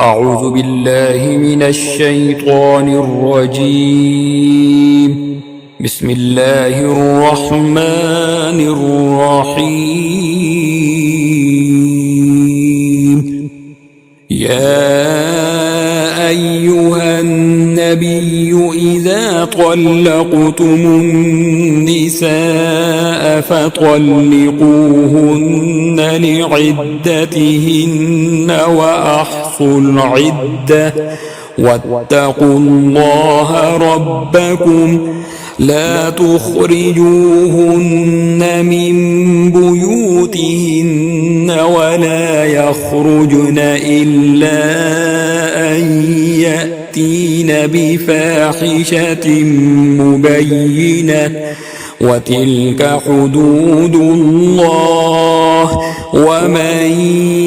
أعوذ بالله من الشيطان الرجيم. بسم الله الرحمن الرحيم. يا أيها النبي إذا طلقتم النساء فطلقوهن لعدتهن وأحصوا العدة واتقوا الله ربكم لا تخرجوهن من بيوتهن ولا يخرجن إلا أن يأتين بفاحشة مبينة وتلك حدود الله ومن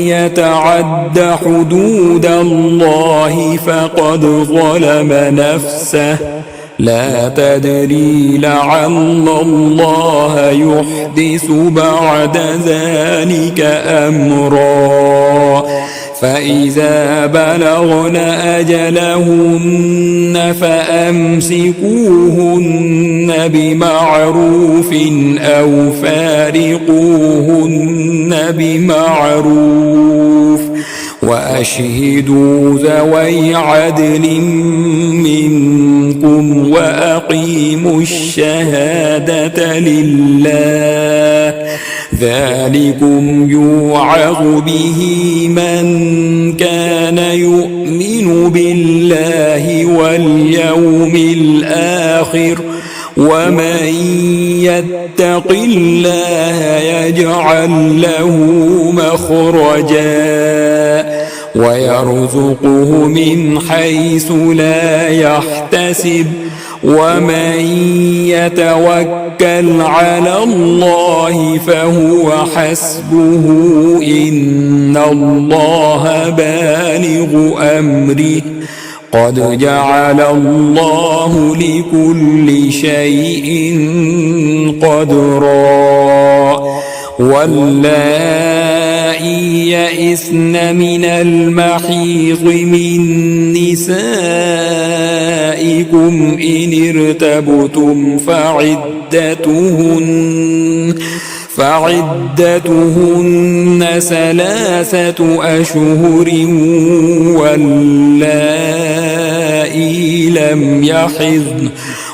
يتعد حدود الله فقد ظلم نفسه لا تدري لعل الله يحدث بعد ذلك أمرا فإذا بلغن أجلهن فأمسكوهن بمعروف أو فارقوهن بمعروف وأشهدوا ذوي عدل منكم وأقيموا الشهادة لله ذلكم يوعظ به من كان يؤمن بالله واليوم الآخر ومن يتق الله يجعل له مخرجا ويرزقه من حيث لا يحتسب ومن يتوكل على الله فهو حسبه إن الله بالغ أمره قد جعل الله لكل شيء قدرا واللائي يئسن من المحيض من نسائكم إن ارتبتم فعدتهن 3 أشهر واللائي لم يحضن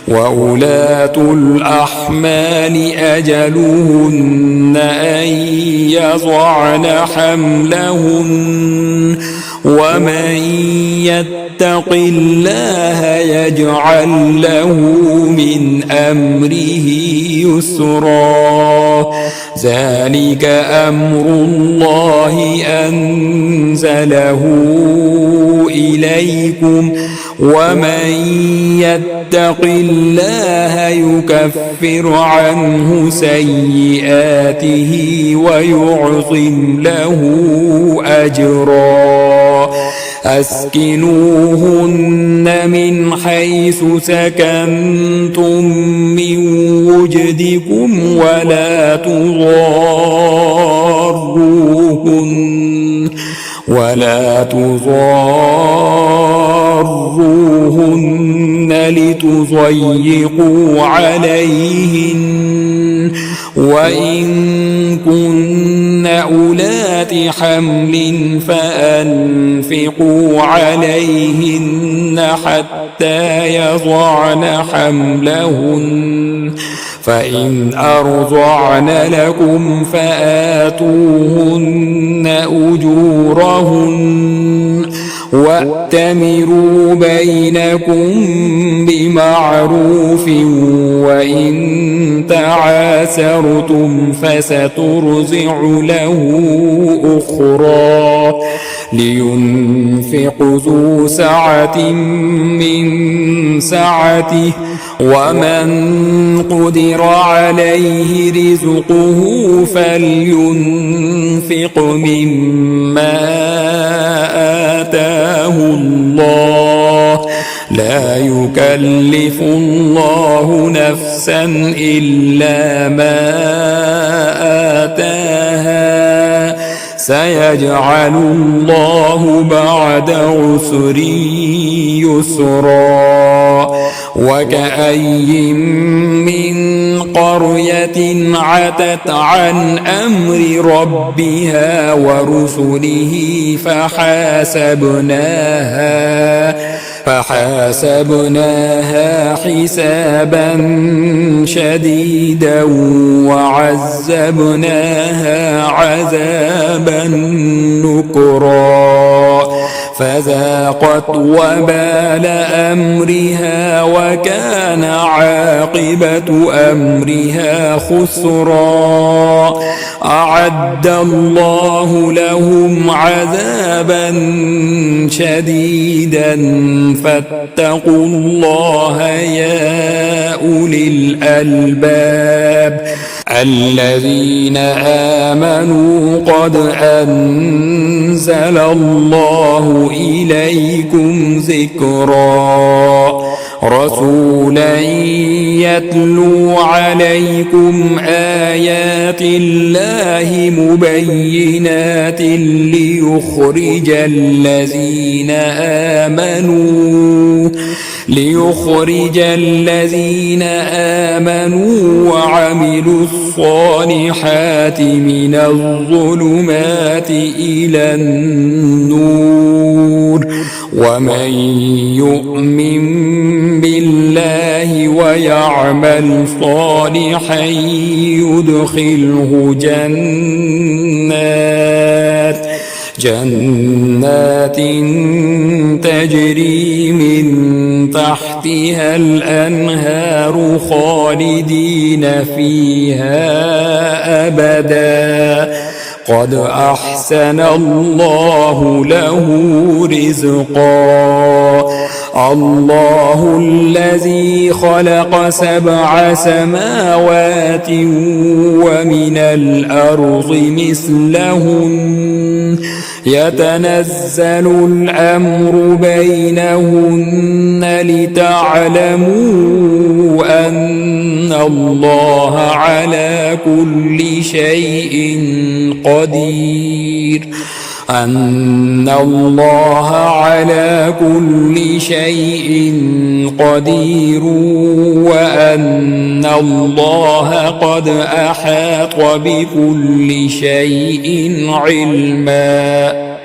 وأولاة الأحمال أجلهن أن يضعن حملهن ومن يتق الله يجعل له من أمره يسرا ذلك أمر الله أنزله إليكم ومن يتق الله يكفر عنه سيئاته ويعظم له أجرا أسكنوهن من حيث سكنتم من وجدكم ولا تضاروهن لتضيقوا عليهن وإن كن أولات حمل فأنفقوا عليهن حتى يضعن حملهن فإن أرضعن لكم فآتوهن أجورهن وأتمروا بينكم بمعروف وإن تعاسرتم فسترضع له أخرى لينفق ذو سعة من سعته ومن قدر عليه رزقه فلينفق مما آتاه الله لا يكلف الله نفسا إلا ما آتاها سيجعل الله بعد عسر يسرا وكأي من قرية عتت عن أمر ربها ورسله فحاسبناها حسابا شديدا وعذبناها عذابا نكرا فذاقت وبال أمرها وكان عاقبة أمرها خسرا أعد الله لهم عذابا شديدا فاتقوا الله يا أولي الألباب الذين آمنوا قد أنزل الله إليكم ذكرا رسولا يتلو عليكم آيات الله مبينات ليخرج الذين آمنوا وعملوا الصالحات من الظلمات إلى النور ومن يؤمن بالله ويعمل صالحا يدخله جنات تجري من تحتها الأنهار خالدين فيها أبدا قد أحسن الله له رزقا الله الذي خلق 7 سماوات ومن الأرض مثلهن يتنزل الأمر بينهن لتعلموا أن الله على كل شيء قدير وأن الله قد أحاط بكل شيء علما